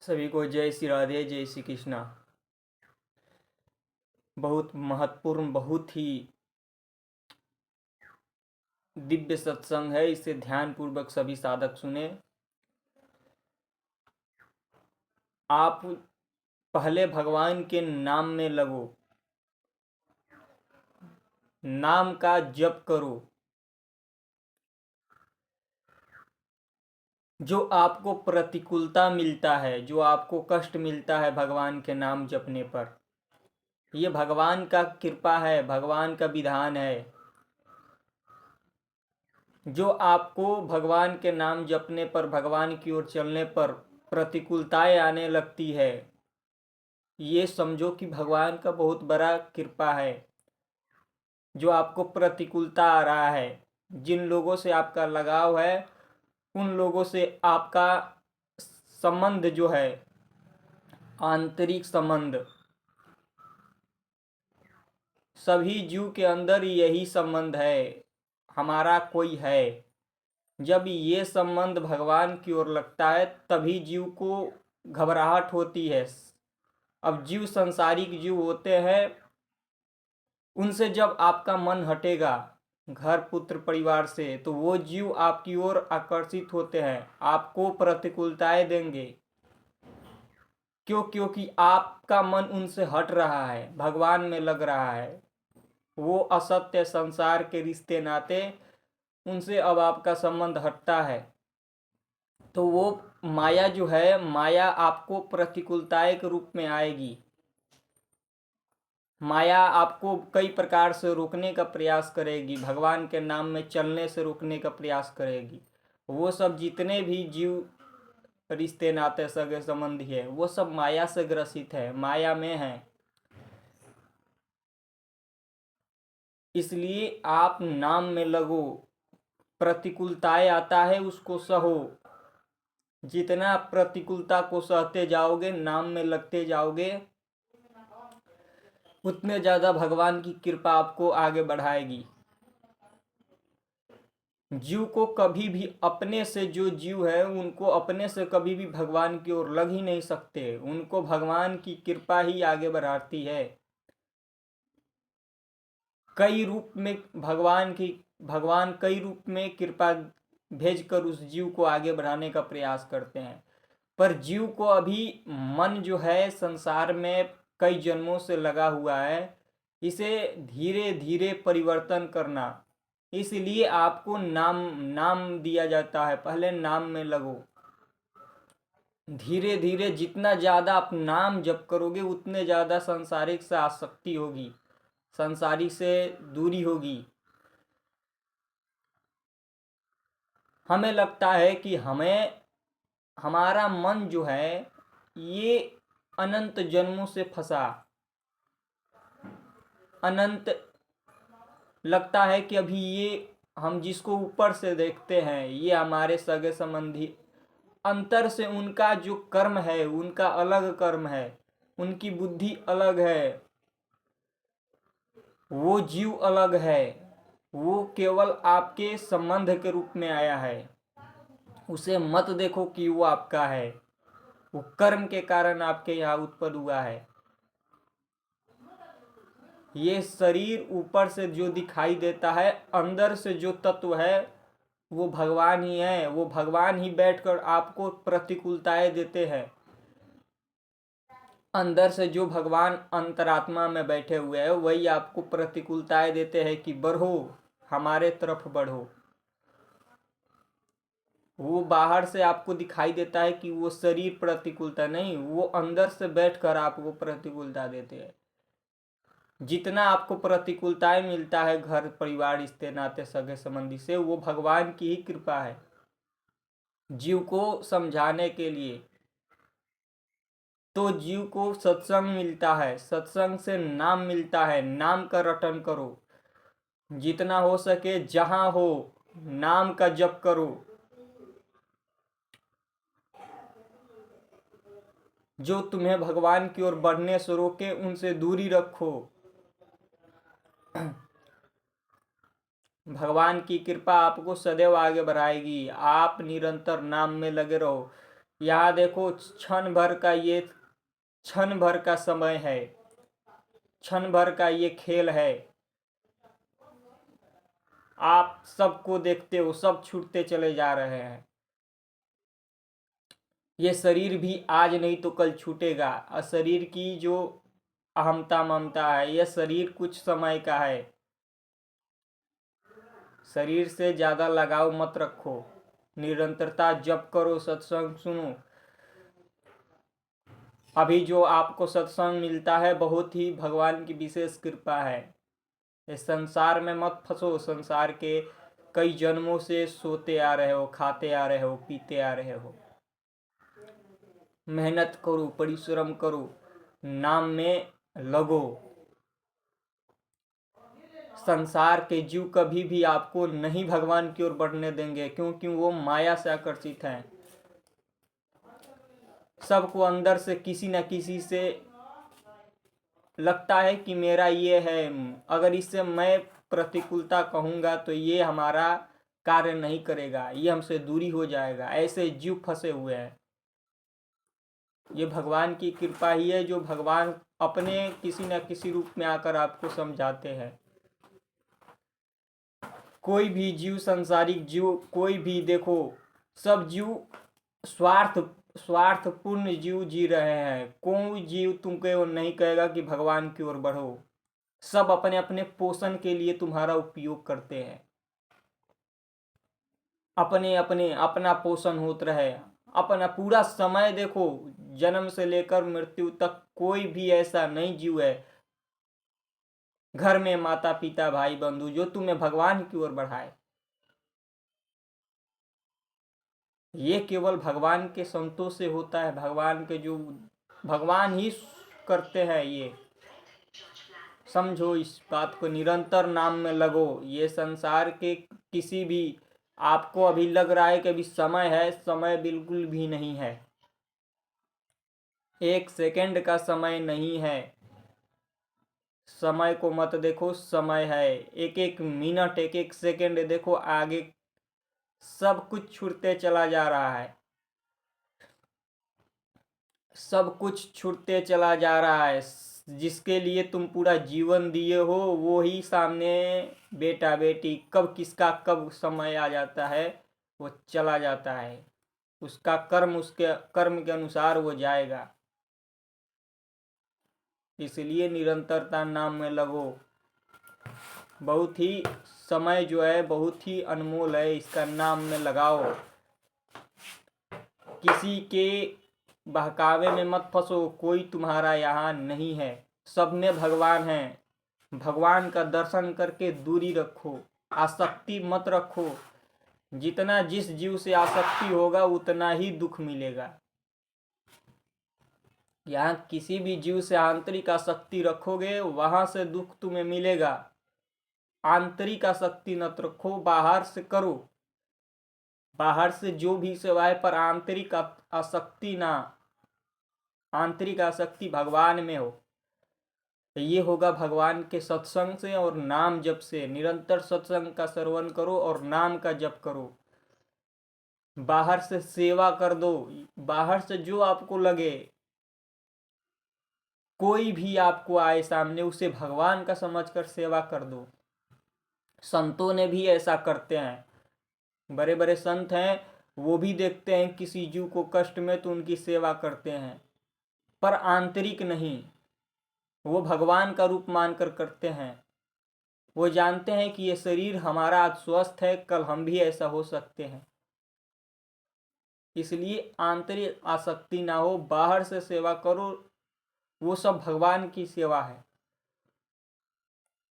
सभी को जय श्री राधे, जय श्री कृष्णा। बहुत महत्वपूर्ण, बहुत ही दिव्य सत्संग है। इसे ध्यान पूर्वक सभी साधक सुने। आप पहले भगवान के नाम में लगो, नाम का जप करो। जो आपको प्रतिकूलता मिलता है, जो आपको कष्ट मिलता है भगवान के नाम जपने पर, ये भगवान का कृपा है, भगवान का विधान है। जो आपको भगवान के नाम जपने पर, भगवान की ओर चलने पर प्रतिकूलताएं आने लगती है, ये समझो कि भगवान का बहुत बड़ा कृपा है। जो आपको प्रतिकूलता आ रहा है, जिन लोगों से आपका लगाव है, उन लोगों से आपका संबंध जो है, आंतरिक संबंध, सभी जीव के अंदर यही संबंध है, हमारा कोई है। जब ये संबंध भगवान की ओर लगता है तभी जीव को घबराहट होती है। अब जीव संसारिक जीव होते हैं, उनसे जब आपका मन हटेगा घर पुत्र परिवार से, तो वो जीव आपकी ओर आकर्षित होते हैं, आपको प्रतिकूलताएं देंगे। क्योंकि आपका मन उनसे हट रहा है, भगवान में लग रहा है। वो असत्य संसार के रिश्ते नाते, उनसे अब आपका संबंध हटता है, तो वो माया जो है, माया आपको प्रतिकूलताएं के रूप में आएगी। माया आपको कई प्रकार से रोकने का प्रयास करेगी, भगवान के नाम में चलने से रोकने का प्रयास करेगी। वो सब जितने भी जीव रिश्ते नाते सगे संबंधी है, वो सब माया से ग्रसित है, माया में है। इसलिए आप नाम में लगो। प्रतिकूलताएं आता है उसको सहो। जितना प्रतिकूलता को सहते जाओगे, नाम में लगते जाओगे, उतने ज्यादा भगवान की कृपा आपको आगे बढ़ाएगी। जीव को कभी भी अपने से, जो जीव है उनको अपने से कभी भी भगवान की ओर लग ही नहीं सकते। उनको भगवान की कृपा ही आगे बढ़ाती है। कई रूप में भगवान कई रूप में कृपा भेजकर उस जीव को आगे बढ़ाने का प्रयास करते हैं। पर जीव को अभी मन जो है संसार में कई जन्मों से लगा हुआ है, इसे धीरे धीरे परिवर्तन करना। इसलिए आपको नाम दिया जाता है, पहले नाम में लगो। धीरे धीरे जितना ज्यादा आप नाम जप करोगे, उतने ज्यादा सांसारिक से आसक्ति होगी, सांसारिक से दूरी होगी। हमें लगता है कि हमारा मन जो है ये अनंत जन्मों से फंसा, अनंत लगता है कि अभी ये हम जिसको ऊपर से देखते हैं ये हमारे सगे संबंधी, अंतर से उनका जो कर्म है, उनका अलग कर्म है, उनकी बुद्धि अलग है, वो जीव अलग है। वो केवल आपके संबंध के रूप में आया है। उसे मत देखो कि वो आपका है, वो कर्म के कारण आपके यहाँ उत्पन्न हुआ है। ये शरीर ऊपर से जो दिखाई देता है, अंदर से जो तत्व है वो भगवान ही है। वो भगवान ही बैठकर आपको प्रतिकूलताएं देते हैं। अंदर से जो भगवान अंतरात्मा में बैठे हुए हैं, वही आपको प्रतिकूलताएं देते हैं कि बढ़ो, हमारे तरफ बढ़ो। वो बाहर से आपको दिखाई देता है कि वो शरीर प्रतिकूलता नहीं, वो अंदर से बैठकर आपको प्रतिकूलता देते हैं। जितना आपको प्रतिकूलताएं मिलता है घर परिवार रिश्ते नाते सगे संबंधी से, वो भगवान की ही कृपा है जीव को समझाने के लिए। तो जीव को सत्संग मिलता है, सत्संग से नाम मिलता है। नाम का रटन करो, जितना हो सके जहां हो नाम का जप करो। जो तुम्हें भगवान की ओर बढ़ने से रोके, उनसे दूरी रखो। भगवान की कृपा आपको सदैव आगे बढ़ाएगी। आप निरंतर नाम में लगे रहो। यहाँ देखो क्षण भर का ये क्षण भर का समय है, क्षण भर का ये खेल है। आप सबको देखते हो, सब छूटते चले जा रहे हैं। ये शरीर भी आज नहीं तो कल छूटेगा। और शरीर की जो अहमता ममता है, यह शरीर कुछ समय का है। शरीर से ज्यादा लगाव मत रखो, निरंतरता जप करो, सत्संग सुनो। अभी जो आपको सत्संग मिलता है बहुत ही भगवान की विशेष कृपा है। इस संसार में मत फंसो। संसार के कई जन्मों से सोते आ रहे हो, खाते आ रहे हो, पीते आ रहे हो। मेहनत करो, परिश्रम करो, नाम में लगो। संसार के जीव कभी भी आपको नहीं भगवान की ओर बढ़ने देंगे, क्योंकि वो माया से आकर्षित हैं। सबको अंदर से किसी न किसी से लगता है कि मेरा ये है, अगर इससे मैं प्रतिकूलता कहूँगा तो ये हमारा कार्य नहीं करेगा, ये हमसे दूरी हो जाएगा। ऐसे जीव फंसे हुए हैं। ये भगवान की कृपा ही है, जो भगवान अपने किसी न किसी रूप में आकर आपको समझाते हैं। कोई भी जीव, संसारिक जीव, कोई भी देखो, सब जीव स्वार्थपूर्ण जीव जी रहे हैं। कोई जीव तुमको नहीं कहेगा कि भगवान की ओर बढ़ो। सब अपने अपने पोषण के लिए तुम्हारा उपयोग करते हैं। अपने अपने अपना पोषण होता रहे। अपना पूरा समय देखो, जन्म से लेकर मृत्यु तक कोई भी ऐसा नहीं जीव है, घर में माता पिता भाई बंधु, जो तुम्हें भगवान की ओर बढ़ाए। ये केवल भगवान के संतों से होता है। भगवान के जो भगवान ही करते हैं। ये समझो, इस बात को। निरंतर नाम में लगो। ये संसार के किसी भी, आपको अभी लग रहा है कि अभी समय है, समय बिल्कुल भी नहीं है। एक सेकंड का समय नहीं है। समय को मत देखो, समय है। एक एक मिनट, एक एक सेकंड देखो, आगे सब कुछ छूटते चला जा रहा है। सब कुछ छूटते चला जा रहा है। जिसके लिए तुम पूरा जीवन दिए हो, वो ही सामने बेटा बेटी, कब किसका कब समय आ जाता है वो चला जाता है। उसका कर्म उसके कर्म के अनुसार वो जाएगा। इसलिए निरंतरता नाम में लगो। बहुत ही समय जो है बहुत ही अनमोल है, इसका नाम में लगाओ। किसी के बहकावे में मत फंसो। कोई तुम्हारा यहाँ नहीं है, सब में भगवान है। भगवान का दर्शन करके दूरी रखो, आसक्ति मत रखो। जितना जिस जीव से आसक्ति होगा उतना ही दुख मिलेगा। यहाँ किसी भी जीव से आंतरिक आसक्ति रखोगे, वहां से दुख तुम्हें मिलेगा। आंतरिक आसक्ति मत रखो, बाहर से करो। बाहर से जो भी सेवाएं, पर आंतरिक आसक्ति ना। आंतरिक आसक्ति भगवान में हो। तो ये होगा भगवान के सत्संग से और नाम जप से। निरंतर सत्संग का श्रवण करो और नाम का जप करो। बाहर से सेवा कर दो। बाहर से जो आपको लगे, कोई भी आपको आए सामने, उसे भगवान का समझकर सेवा कर दो। संतों ने भी ऐसा करते हैं। बड़े बड़े संत हैं, वो भी देखते हैं किसी जीव को कष्ट में तो उनकी सेवा करते हैं, पर आंतरिक नहीं। वो भगवान का रूप मानकर करते हैं। वो जानते हैं कि ये शरीर हमारा आज स्वस्थ है, कल हम भी ऐसा हो सकते हैं। इसलिए आंतरिक आसक्ति ना हो, बाहर से सेवा करो। वो सब भगवान की सेवा है।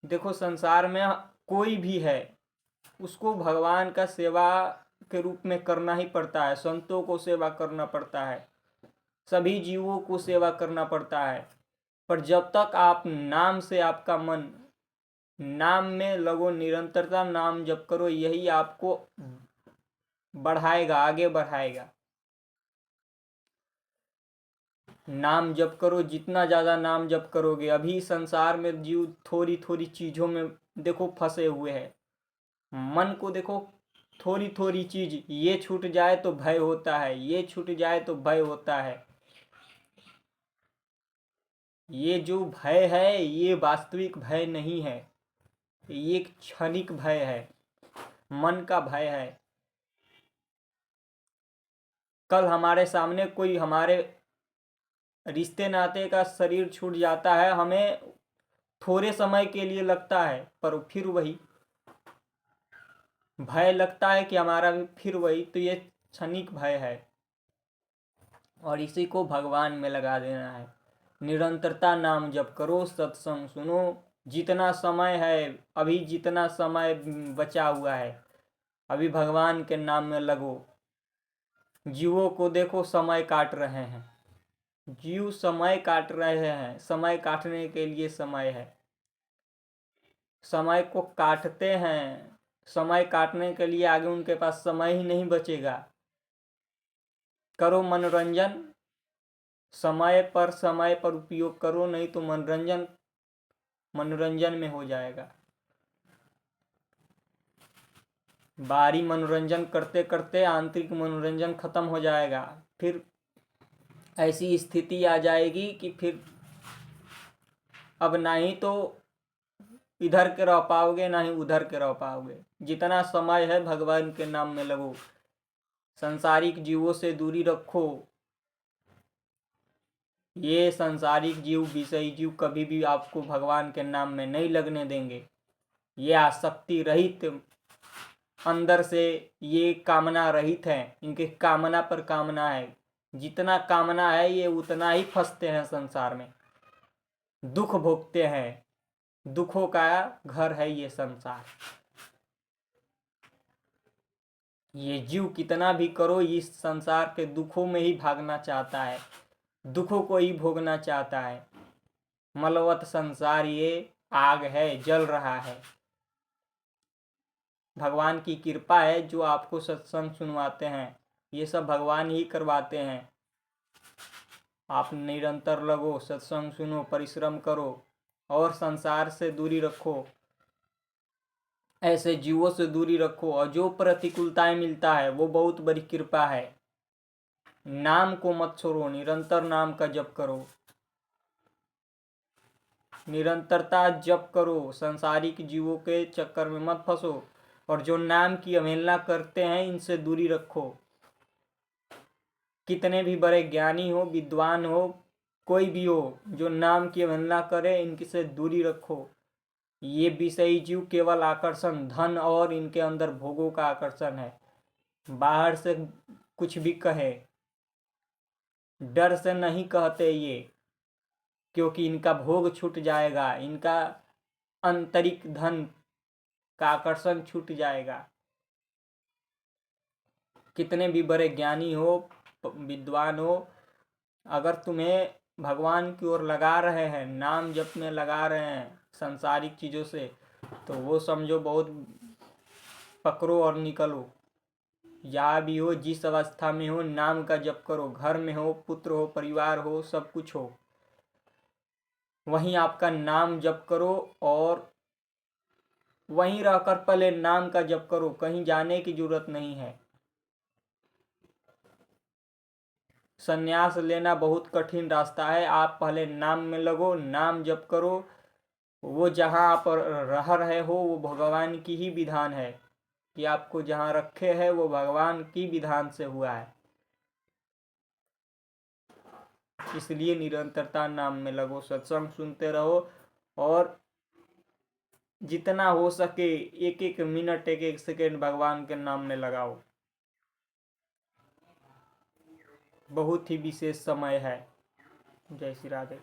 देखो, संसार में कोई भी है, उसको भगवान का सेवा के रूप में करना ही पड़ता है। संतों को सेवा करना पड़ता है, सभी जीवों को सेवा करना पड़ता है। पर जब तक आप नाम से, आपका मन नाम में लगो, निरंतरता नाम जप करो, यही आपको बढ़ाएगा, आगे बढ़ाएगा। नाम जप करो, जितना ज़्यादा नाम जप करोगे। अभी संसार में जीव थोड़ी थोड़ी चीज़ों में देखो फंसे हुए हैं। मन को देखो, थोड़ी थोड़ी चीज ये छूट जाए तो भय होता है, ये छूट जाए तो भय होता है। ये जो भय है ये वास्तविक भय नहीं है, ये एक क्षणिक भय है, मन का भय है। कल हमारे सामने कोई हमारे रिश्ते नाते का शरीर छूट जाता है, हमें थोड़े समय के लिए लगता है, पर फिर वही भय लगता है कि हमारा भी फिर वही, तो ये क्षणिक भय है। और इसी को भगवान में लगा देना है। निरंतरता नाम जप करो, सत्संग सुनो। जितना समय है, अभी जितना समय बचा हुआ है, अभी भगवान के नाम में लगो। जीवों को देखो समय काट रहे हैं, जीव समय काट रहे हैं, समय काटने के लिए समय है, समय को काटते हैं। समय काटने के लिए आगे उनके पास समय ही नहीं बचेगा। करो मनोरंजन, समय पर उपयोग करो, नहीं तो मनोरंजन में हो जाएगा। बाहरी मनोरंजन करते करते आंतरिक मनोरंजन खत्म हो जाएगा। फिर ऐसी स्थिति आ जाएगी कि फिर अब ना ही तो इधर के रह पाओगे, ना ही उधर के रह पाओगे। जितना समय है भगवान के नाम में लगो, संसारिक जीवों से दूरी रखो। ये संसारिक जीव, विषयी जीव कभी भी आपको भगवान के नाम में नहीं लगने देंगे। ये आसक्ति रहित, अंदर से ये कामना रहित है, इनके कामना पर कामना है। जितना कामना है ये उतना ही फंसते हैं संसार में, दुख भोगते हैं। दुखों का घर है ये संसार। ये जीव कितना भी करो, इस संसार के दुखों में ही भागना चाहता है, दुखों को ही भोगना चाहता है। मलवत संसार ये आग है, जल रहा है। भगवान की कृपा है जो आपको सत्संग सुनवाते हैं, ये सब भगवान ही करवाते हैं। आप निरंतर लगो, सत्संग सुनो, परिश्रम करो और संसार से दूरी रखो, ऐसे जीवों से दूरी रखो। और जो प्रतिकूलताएं मिलता है वो बहुत बड़ी कृपा है। नाम को मत छोड़ो, निरंतर नाम का जप करो, निरंतरता जप करो। संसारिक जीवों के चक्कर में मत फंसो, और जो नाम की अवहेलना करते हैं इनसे दूरी रखो। कितने भी बड़े ज्ञानी हो, विद्वान हो, कोई भी हो, जो नाम की अवहेलना करे इनकी से दूरी रखो। ये विषयी जीव केवल आकर्षण, धन और इनके अंदर भोगों का आकर्षण है। बाहर से कुछ भी कहे, डर से नहीं कहते ये, क्योंकि इनका भोग छूट जाएगा, इनका आंतरिक धन का आकर्षण छूट जाएगा। कितने भी बड़े ज्ञानी हो, विद्वान हो, अगर तुम्हें भगवान की ओर लगा रहे हैं, नाम जप में लगा रहे हैं संसारिक चीज़ों से, तो वो समझो बहुत पकड़ो और निकलो। जहाँ भी हो, जिस अवस्था में हो, नाम का जप करो। घर में हो, पुत्र हो, परिवार हो, सब कुछ हो, वहीं आपका नाम जप करो। और वहीं रहकर पहले नाम का जप करो, कहीं जाने की जरूरत नहीं है। संन्यास लेना बहुत कठिन रास्ता है। आप पहले नाम में लगो, नाम जप करो। वो जहाँ आप रह रहे हो वो भगवान की ही विधान है, कि आपको जहाँ रखे है वो भगवान की विधान से हुआ है। इसलिए निरंतरता नाम में लगो, सत्संग सुनते रहो, और जितना हो सके एक एक मिनट, एक एक सेकेंड भगवान के नाम में लगाओ। बहुत ही विशेष समय है। जय श्री राधे।